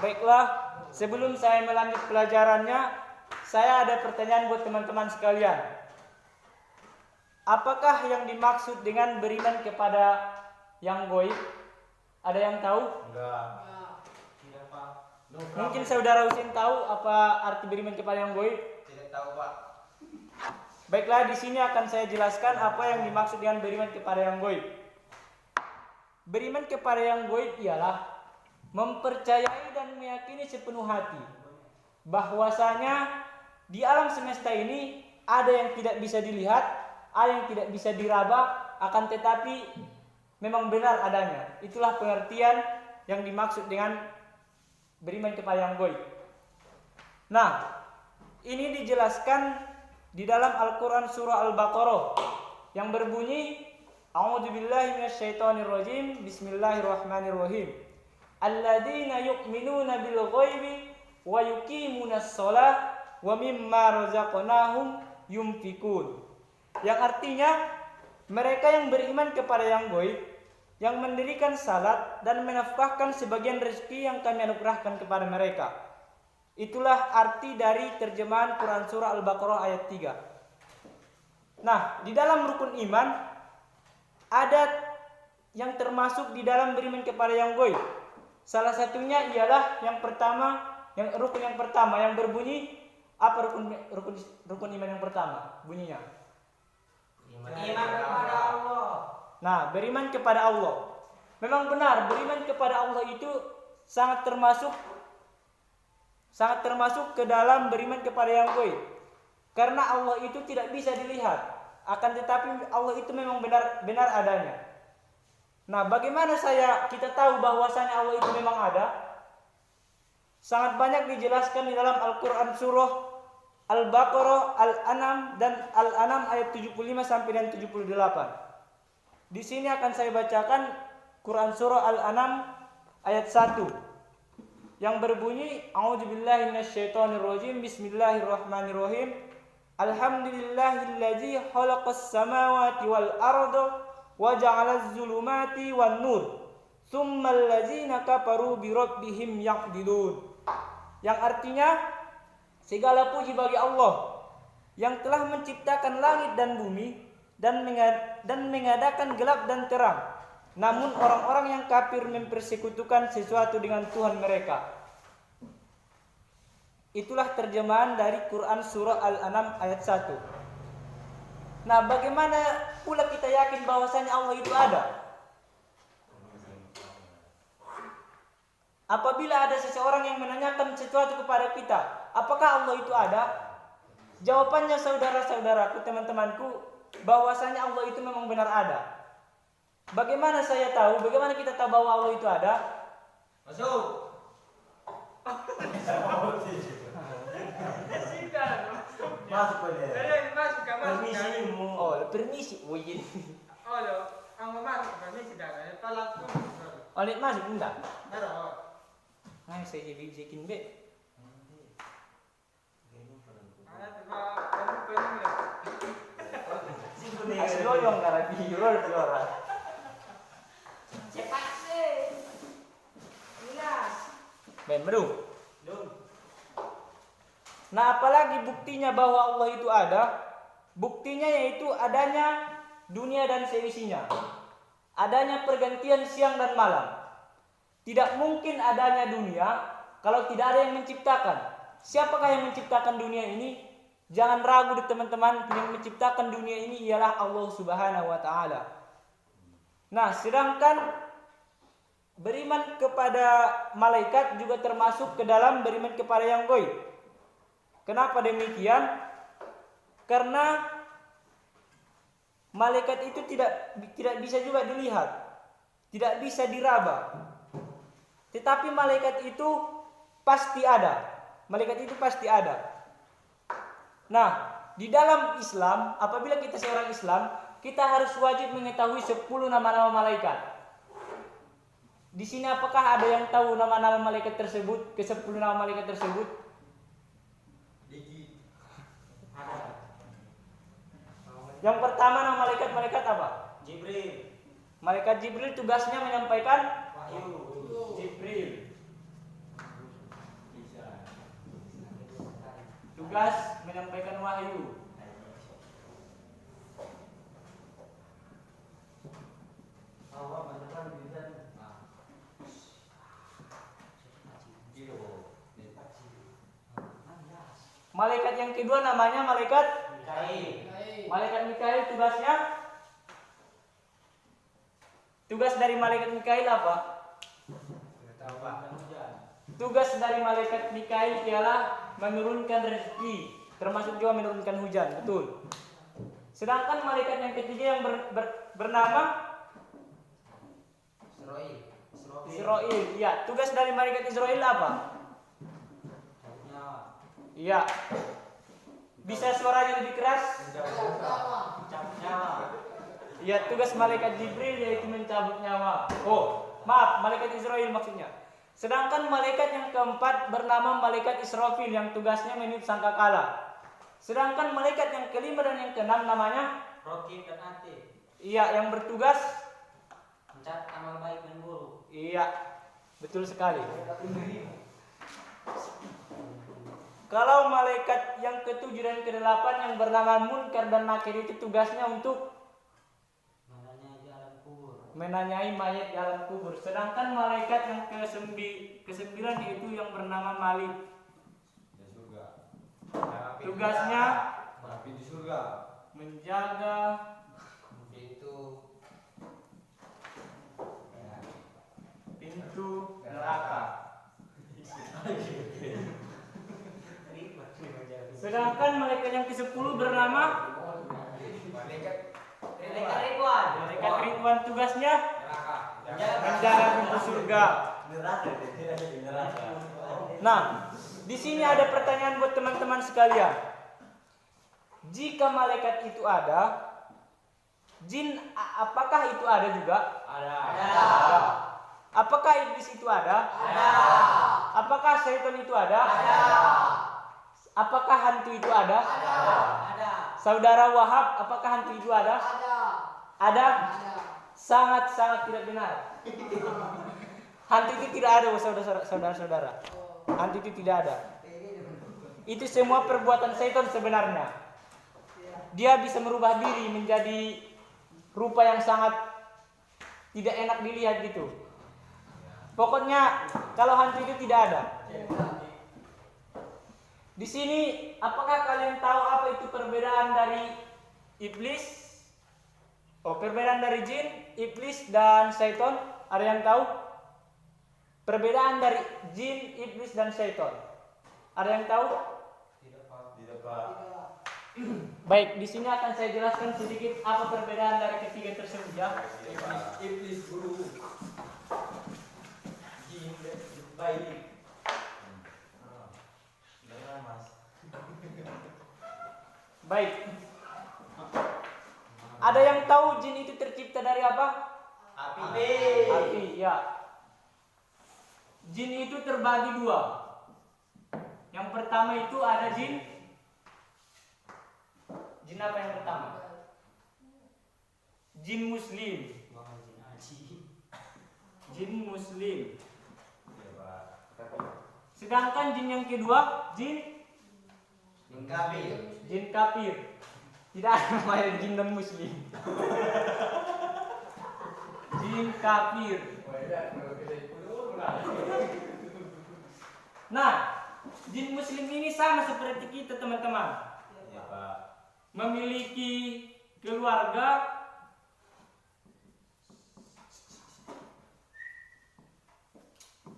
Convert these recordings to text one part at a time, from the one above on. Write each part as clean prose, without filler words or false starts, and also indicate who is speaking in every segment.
Speaker 1: Baiklah, sebelum saya melanjut pelajarannya, saya ada pertanyaan buat teman-teman sekalian. Apakah yang dimaksud dengan beriman kepada yang gaib? Ada yang tahu?
Speaker 2: Enggak. Tidak, Pak.
Speaker 1: Mungkin saudara Husin tahu apa arti beriman kepada yang gaib?
Speaker 2: Tidak tahu, Pak.
Speaker 1: Baiklah, di sini akan saya jelaskan apa yang dimaksud dengan beriman kepada yang gaib. Beriman kepada yang gaib ialah mempercayai dan meyakini sepenuh hati bahwasanya di alam semesta ini ada yang tidak bisa dilihat, ada yang tidak bisa diraba, akan tetapi memang benar adanya. Itulah pengertian yang dimaksud dengan beriman kepada yang gaib. Nah, ini dijelaskan di dalam Al-Quran surah Al-Baqarah yang berbunyi, A'udzubillahi minasyaitonirrajim, Bismillahirrahmanirrahim. Alladzina yu'minuna bil ghaibi wa yuqimunas shalah wa mimma razaqnahum yunfikun. Yang artinya mereka yang beriman kepada yang gaib, yang mendirikan salat dan menafkahkan sebagian rezeki yang kami anugerahkan kepada mereka. Itulah arti dari terjemahan Quran surah Al-Baqarah ayat 3. Nah, di dalam rukun iman ada yang termasuk di dalam beriman kepada yang gaib. Salah satunya ialah rukun yang pertama yang berbunyi apa rukun iman yang pertama bunyinya?
Speaker 2: Iman kepada Allah.
Speaker 1: Nah, beriman kepada Allah. Memang benar, beriman kepada Allah itu sangat termasuk ke dalam beriman kepada yang gaib. Karena Allah itu tidak bisa dilihat, akan tetapi Allah itu memang benar adanya. Nah, bagaimana kita tahu bahwasanya Allah itu memang ada? Sangat banyak dijelaskan di dalam Al-Quran surah Al-Baqarah, Al-An'am dan Al-An'am ayat 75 sampai dan 78. Di sini akan saya bacakan Quran surah Al-An'am ayat 1 yang berbunyi, A'udzubillahi minasyaitonirrajim, Bismillahirrahmanirrahim. Alhamdulillahilladzi khalaqas samawati wal arda wa ja'alaz zulumati wan nur tsummal ladzina kafaru bi rabbihim ya'dilun. Yang artinya, segala puji bagi Allah yang telah menciptakan langit dan bumi dan mengadakan gelap dan terang. Namun orang-orang yang kafir mempersekutukan sesuatu dengan Tuhan mereka. Itulah terjemahan dari Quran surah Al-An'am ayat 1. Nah, bagaimana pula kita yakin bahwasanya Allah itu ada? Apabila ada seseorang yang menanyakan sesuatu kepada kita, apakah Allah itu ada? Jawabannya saudara-saudaraku, teman-temanku, bahwasanya Allah itu memang benar ada. Bagaimana saya tahu? Bagaimana kita tahu bahwa Allah itu ada?
Speaker 2: Masuk. Masuk boleh. Permisi mu.
Speaker 1: Oh, permisi. Oh, iya.
Speaker 3: Oh, ang masuk permisi dah. Tolak tu.
Speaker 1: Oh, lihat masuk enggak?
Speaker 3: Ada.
Speaker 1: Nah, saya jadi bikin be.
Speaker 3: Ada tu penuh.
Speaker 1: Asli loyong karena biurol biora.
Speaker 3: Cepat sih. Jelas.
Speaker 1: Ben, bro. Nah, apalagi buktinya bahwa Allah itu ada? Buktinya yaitu adanya dunia dan seisinya. Adanya pergantian siang dan malam. Tidak mungkin adanya dunia kalau tidak ada yang menciptakan. Siapakah yang menciptakan dunia ini? Jangan ragu di teman-teman, yang menciptakan dunia ini ialah Allah Subhanahu wa taala. Nah, sedangkan beriman kepada malaikat juga termasuk ke dalam beriman kepada yang gaib. Kenapa demikian? Karena malaikat itu tidak bisa juga dilihat, tidak bisa diraba. Tetapi malaikat itu pasti ada. Malaikat itu pasti ada. Nah, di dalam Islam, apabila kita seorang Islam, kita harus wajib mengetahui 10 nama-nama malaikat. Di sini apakah ada yang tahu nama-nama malaikat tersebut, ke 10 nama malaikat tersebut? Yang pertama nama malaikat apa?
Speaker 2: Jibril.
Speaker 1: Malaikat Jibril tugasnya menyampaikan
Speaker 2: Wahyu.
Speaker 1: Jibril. Tugas menyampaikan wahyu. Malaikat yang kedua namanya malaikat
Speaker 2: Mikail.
Speaker 1: Malaikat Mikail tugasnya. Tugas dari malaikat Mikail apa?
Speaker 2: Tahu Pak.
Speaker 1: Tugas dari malaikat Mikail ialah menurunkan rezeki, termasuk juga menurunkan hujan, betul. Sedangkan malaikat yang ketiga yang bernama Israel. Ya, tugas dari malaikat Israel apa? Iya. Bisa suaranya lebih keras? Ya, tugas malaikat Jibril yaitu mencabut nyawa. Oh, maaf, malaikat Israel maksudnya. Sedangkan malaikat yang keempat bernama malaikat Israfil yang tugasnya meniup sangkakala. Sedangkan malaikat yang kelima dan yang keenam namanya
Speaker 2: Rokib dan Ati.
Speaker 1: Iya, yang bertugas
Speaker 2: Mencatat amal baik dan buruk.
Speaker 1: Iya, betul sekali. Kalau malaikat yang ketujuh dan kedelapan yang bernama Munkar dan Nakir itu tugasnya untuk menanyai mayat di alam kubur. Sedangkan malaikat yang kesembilan yaitu yang bernama Malik. Tugasnya
Speaker 2: di surga.
Speaker 1: menjaga pintu neraka. Sedangkan malaikat yang ke-10 bernama
Speaker 2: Malaikat
Speaker 1: Ridwan. Malaikat Ridwan tugasnya menjaga pintu surga. Nah, di sini ada pertanyaan buat teman-teman sekalian. Jika malaikat itu ada, jin apakah itu ada juga?
Speaker 2: ada.
Speaker 1: Apakah iblis itu ada?
Speaker 3: Ada.
Speaker 1: Apakah setan itu ada?
Speaker 3: Ada.
Speaker 1: Apakah hantu itu ada?
Speaker 3: Ada.
Speaker 1: Saudara Wahab, apakah hantu itu ada?
Speaker 3: Ada.
Speaker 1: Ada?
Speaker 3: Ada.
Speaker 1: Sangat-sangat tidak benar. Hantu itu tidak ada, saudara-saudara. Hantu itu tidak ada. Itu semua perbuatan setan sebenarnya. Dia bisa merubah diri menjadi rupa yang sangat tidak enak dilihat gitu. Pokoknya kalau hantu itu tidak ada. Di sini apakah kalian tahu apa itu perbedaan dari iblis? Oh, perbedaan dari jin, iblis dan syaitan? Ada yang tahu? Perbedaan dari jin, iblis dan syaitan. Ada yang tahu?
Speaker 2: Tidak Pak.
Speaker 1: Baik, di sini akan saya jelaskan sedikit apa perbedaan dari ketiga tersebut ya.
Speaker 2: Iblis dulu. Jin baik. Mas.
Speaker 1: Baik. Ada yang tahu jin itu tercipta dari apa?
Speaker 2: Api.
Speaker 1: Api, ya. Jin itu terbagi dua. Yang pertama itu ada jin. Jin apa yang pertama? Jin muslim. Jin muslim. Sedangkan jin yang kedua, jin
Speaker 2: kafir.
Speaker 1: jin kafir. Tidak ada namanya jin non muslim. Jin kafir. Nah, jin muslim ini sama seperti kita teman-teman.
Speaker 2: Ya Pak.
Speaker 1: Memiliki keluarga,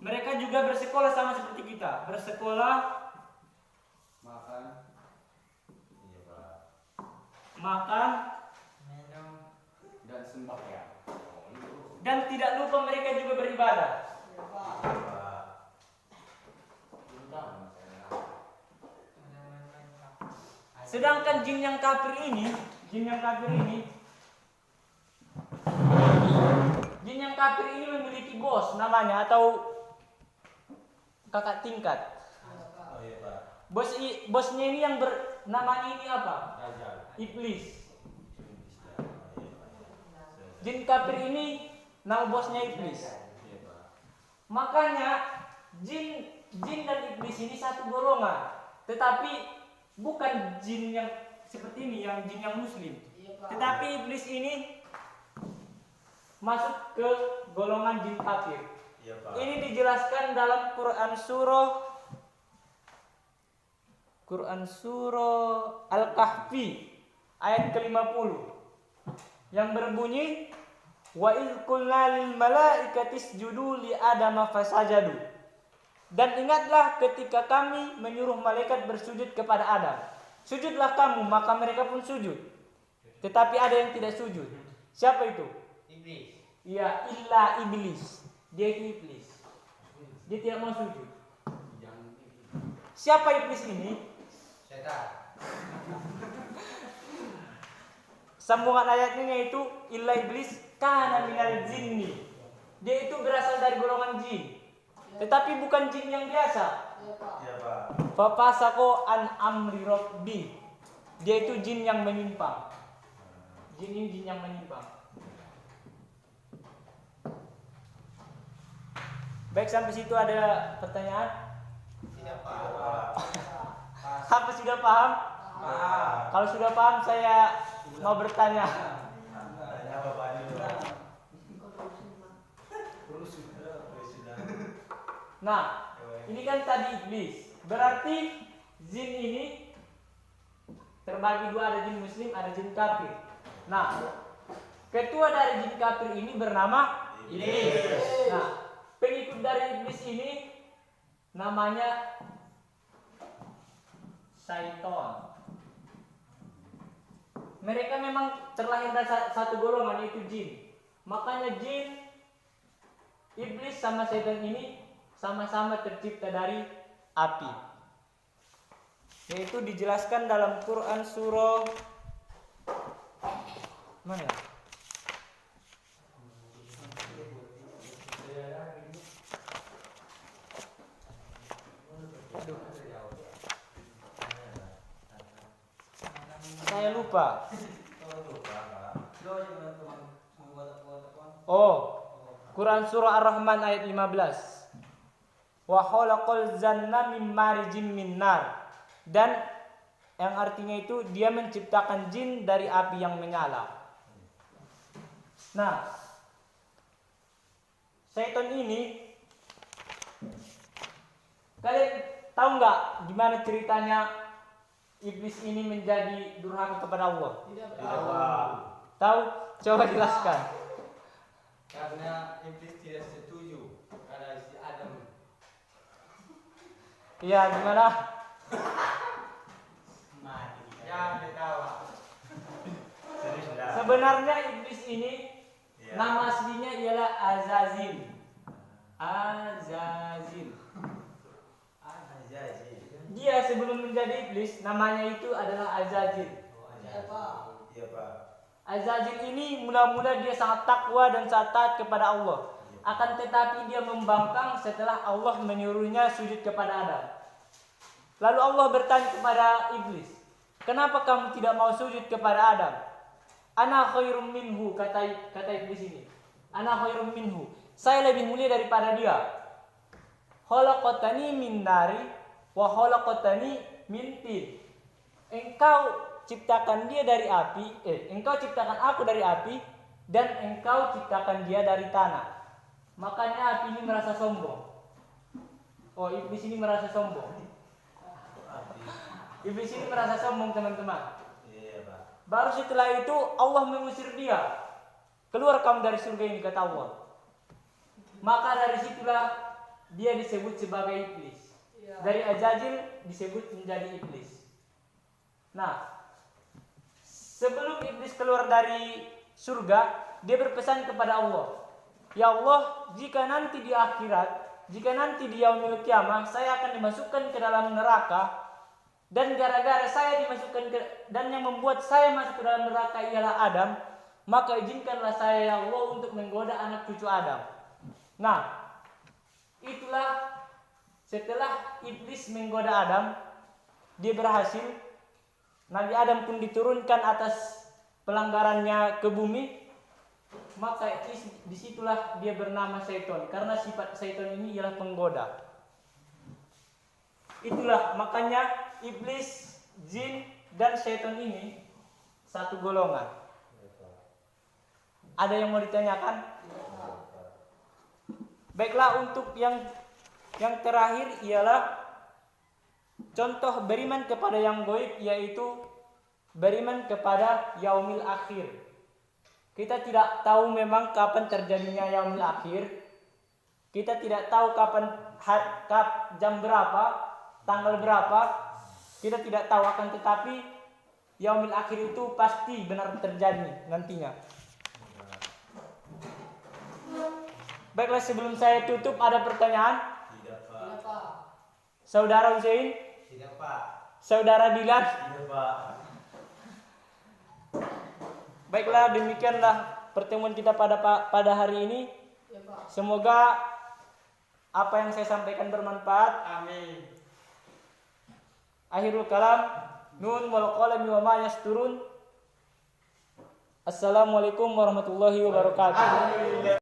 Speaker 1: mereka juga bersekolah sama seperti kita, bersekolah,
Speaker 2: Makan. Iya Pak.
Speaker 1: makan,
Speaker 3: Minum.
Speaker 2: Dan sembahyang.
Speaker 1: dan tidak lupa mereka juga beribadah. Sedangkan jin yang kafir ini, jin yang kafir ini memiliki bos namanya atau kakak tingkat.
Speaker 2: Oh iya Pak.
Speaker 1: Bosnya ini yang namanya ini apa?
Speaker 2: Rajal.
Speaker 1: Iblis. Jin kafir ini nama bosnya iblis.
Speaker 2: Iya Pak.
Speaker 1: Makanya jin dan iblis ini satu golongan, tetapi bukan jin yang seperti ini, yang jin yang muslim. Tetapi iblis ini masuk ke golongan jin kafir.
Speaker 2: Iya, Pak.
Speaker 1: Ini dijelaskan dalam Quran surah Al-Kahfi ayat ke-50 yang berbunyi wa idz qulna lil malaikati isjudu li adama fasajadu. Dan ingatlah ketika kami menyuruh malaikat bersujud kepada Adam. Sujudlah kamu, maka mereka pun sujud. Tetapi ada yang tidak sujud. Siapa itu?
Speaker 3: Iblis.
Speaker 1: Iya, illa iblis. Dia itu iblis. Dia tidak mau sujud. Siapa iblis ini?
Speaker 3: Setan.
Speaker 1: Sambungan ayatnya yaitu illa iblis kana minal jinni. Dia itu berasal dari golongan jin. Tetapi bukan jin yang biasa.
Speaker 2: Iya, Pak.
Speaker 1: Fafasaqo an amri rabbi. Dia itu jin yang menyimpang. Jin ini jin yang menyimpang. Baik, sampai situ ada pertanyaan?
Speaker 3: Tidak
Speaker 2: Iya,
Speaker 3: paham.
Speaker 2: Pak.
Speaker 1: Apa sudah paham?
Speaker 3: Paham.
Speaker 1: Kalau sudah paham saya mau bertanya.
Speaker 2: Tanya Bapak dulu. Sudah.
Speaker 1: Nah, ini kan tadi iblis. Berarti jin ini terbagi dua, ada jin muslim, ada jin kafir. Nah, ketua dari jin kafir ini bernama iblis. Nah, pengikut dari iblis ini namanya syaitan. Mereka memang terlahir dari satu golongan, yaitu jin. Makanya jin, iblis sama syaitan ini sama-sama tercipta dari api. Yaitu dijelaskan dalam Quran surah mana? Saya lupa. Oh, Quran surah Ar-Rahman ayat 15. Wa khalaqal janna mim marijim min nar. Dan yang artinya itu dia menciptakan jin dari api yang menyala. Nah, syaitan ini, kalian tahu nggak gimana ceritanya iblis ini menjadi durhaka kepada Allah?
Speaker 2: Tidak, Pak.
Speaker 1: Tahu? Coba jelaskan.
Speaker 3: Karena iblis tidak setuju karena si Adam.
Speaker 1: Iya, gimana?
Speaker 3: Ya, ketawa.
Speaker 2: Serius dah.
Speaker 1: Sebenarnya iblis ini
Speaker 2: Iya.
Speaker 1: nama aslinya ialah Azazil. Azazil. Dia sebelum menjadi iblis namanya itu adalah Azazil.
Speaker 2: Iya, Pak.
Speaker 1: Azazil ini mula-mula dia sangat takwa dan sangat taat kepada Allah. Akan tetapi dia membangkang setelah Allah menyuruhnya sujud kepada Adam. Lalu Allah bertanya kepada iblis, "Kenapa kamu tidak mau sujud kepada Adam?" "Ana khairum minhu," kata iblis ini. "Ana khairum minhu." Saya lebih mulia daripada dia. "Khalaqtani min nari wa khalaqtani min tin." Engkau ciptakan dia dari api, engkau ciptakan aku dari api dan engkau ciptakan dia dari tanah. Makanya api ini merasa sombong. Oh, iblis ini merasa sombong. Iblis ini merasa sombong, teman-teman.
Speaker 2: Iya, Pak.
Speaker 1: Baru setelah itu Allah mengusir dia. "Keluar kamu dari surga ini," kata Allah. Maka dari situlah dia disebut sebagai iblis. Dari Azazil disebut menjadi iblis. Nah, sebelum iblis keluar dari surga, dia berpesan kepada Allah, "Ya Allah, jika nanti di akhirat, jika nanti di yaumil kiamah saya akan dimasukkan ke dalam neraka, dan gara-gara saya dimasukkan dan yang membuat saya masuk ke dalam neraka ialah Adam, maka izinkanlah saya ya Allah untuk menggoda anak cucu Adam." Nah, itulah setelah iblis menggoda Adam, dia berhasil. Nabi Adam pun diturunkan atas pelanggarannya ke bumi. Maka disitulah dia bernama syaitan, karena sifat syaitan ini ialah penggoda. Itulah makanya iblis jin dan syaitan ini satu golongan. Ada yang mau ditanyakan? Baiklah, untuk yang terakhir ialah contoh beriman kepada yang gaib, yaitu beriman kepada yaumil akhir. Kita tidak tahu memang kapan terjadinya yaumil akhir. Kita tidak tahu kapan jam berapa, tanggal berapa. Kita tidak tahu, akan tetapi yaumil akhir itu pasti benar terjadi nantinya. Baiklah, sebelum saya tutup ada pertanyaan?
Speaker 2: Tidak, Pak.
Speaker 1: Saudara Hussein?
Speaker 2: Tidak, Pak.
Speaker 1: Saudara Dilan?
Speaker 2: Tidak, Pak.
Speaker 1: Baiklah, demikianlah pertemuan kita pada hari ini. Semoga apa yang saya sampaikan bermanfaat.
Speaker 3: Amin.
Speaker 1: Akhirul kalam, nun wal qalami wa ma yasturun. Assalamualaikum warahmatullahi wabarakatuh.